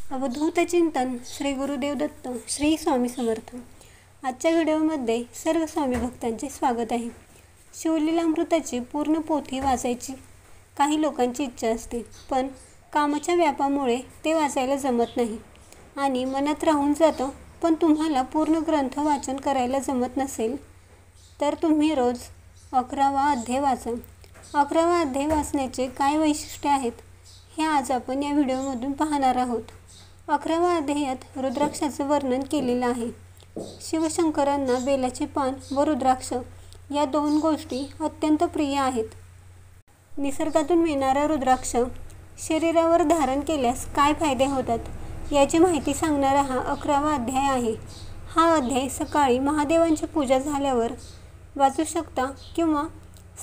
अवधूत चिंतन श्री गुरुदेव दत्त श्री स्वामी समर्थ। आजच्या व्हिडिओमध्ये सर्व स्वामी भक्तांचे स्वागत आहे। शिवलीलामृताची पूर्ण पोथी वाचायची काही लोकांची इच्छा असते, पण कामाच्या व्यापामुळे ते वाचायला जमत नाही आणि मनात राहून जातं। पण तुम्हाला पूर्ण ग्रंथ वाचन करायला जमत नसेल तर तुम्ही रोज 11वा अध्याय वाचा। 11वा अध्याय वाचण्याचे काय वैशिष्ट्ये आहेत हे आज आपण या व्हिडिओमधून पाहणार आहोत। 11वा अध्यायात रुद्राक्षाचं वर्णन केलेलं आहे। शिवशंकरांना बेलाचे पान व रुद्राक्ष या दोन गोष्टी अत्यंत प्रिय आहेत। निसर्गातून मिळणारा रुद्राक्ष शरीरावर धारण केल्यास काय फायदे होतात याची माहिती सांगणारा हा 11वा अध्याय आहे। हा अध्याय सकाळी महादेवांची पूजा झाल्यावर वाचू शकता किंवा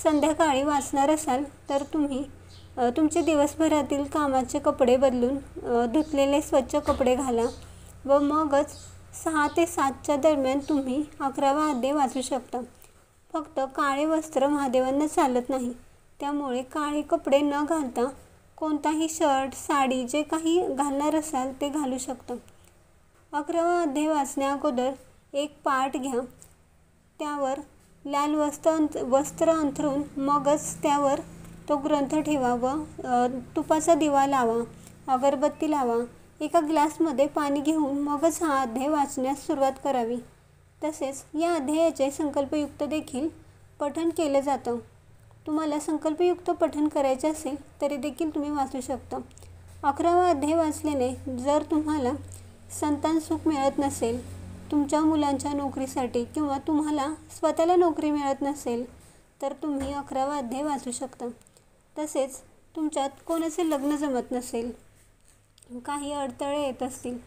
संध्याकाळी वाचणार असाल तर तुम्ही तुमचे दिवसभरातील कामाचे कपडे बदलून धुतलेले स्वच्छ कपडे घाला व मगच 6 ते 7च्या दरम्यान तुम्ही 11वा अध्याय वाचू शकता। फक्त काळे वस्त्र महादेवांना चालत नाही, त्यामुळे काळे कपडे न घालता कोणताही शर्ट साडी जे काही घालणार असाल ते घालू शकता। 11वा अध्याय वाचण्या अगोदर एक पाट घ्या, त्यावर लाल वस्त्र अंथरून मगच त्यावर तो ग्रंथ ठेवा व तुपाचा दिवा लावा, अगरबत्ती लावा। एका ग्लासमध्ये पाणी घेऊन मगच हा अध्याय वाचण्यास सुरुवात करावी। तसेच या अध्यायाचे संकल्पयुक्त देखील पठण केलं जातं। तुम्हाला संकल्पयुक्त पठण करायचे असेल तरी देखील तुम्ही वाचू शकता। 11वा अध्याय वाचल्याने जर तुम्हाला संतान सुख मिळत नसेल, तुमच्या मुलांच्या नोकरीसाठी किंवा तुम्हाला स्वतःला नोकरी मिळत नसेल तर तुम्ही 11वा अध्याय वाचू शकता। तसेच तुमच्यात कोणाचे लग्न जमत नसेल, काही अडथळे येत असतील,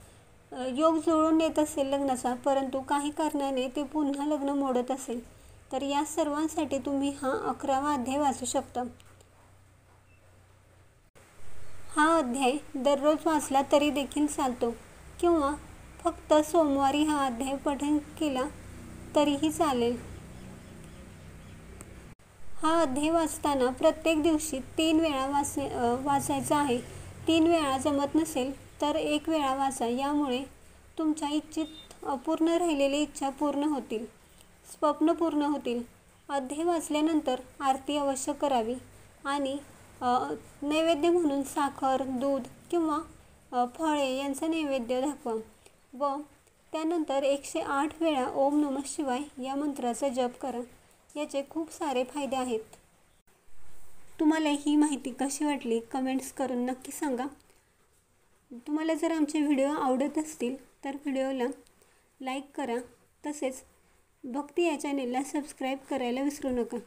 योग जुळून येत असेल लग्नाचा परंतु काही कारणाने ते पुन्हा लग्न मोडत असेल तर या सर्वांसाठी तुम्ही हा 11वा अध्याय वाचू शकता। हा अध्याय दररोज वाचला तरी देखील चालतो किंवा फक्त सोमवारी हा अध्याय पठण केला तरीही चालेल। हा अध्याय वाचताना प्रत्येक दिवशी 3 वेळा वाचायचा आहे। 3 वेळा जमत नसेल तर 1 वेळा वाचा, यामुळे तुमच्या इच्छित अपूर्ण राहिलेली इच्छा पूर्ण होतील, स्वप्न पूर्ण होतील। अध्याय वाचल्यानंतर आरती अवश्य करावी आणि नैवेद्य म्हणून साखर, दूध किंवा फळे यांचा नैवेद्य दाखवा व त्यानंतर 108 वेळा ओम नमः शिवाय या मंत्राचा जप करा। याचे खूप सारे फायदे आहेत। तुम्हाला ही माहिती कशी वाटली कमेंट्स करून नक्की सांगा। तुम्हाला जर आमचे व्हिडिओ आवडत असतील तर व्हिडिओला लाईक करा, तसेच भक्ती या चॅनेलला सबस्क्राईब करायला विसरू नका।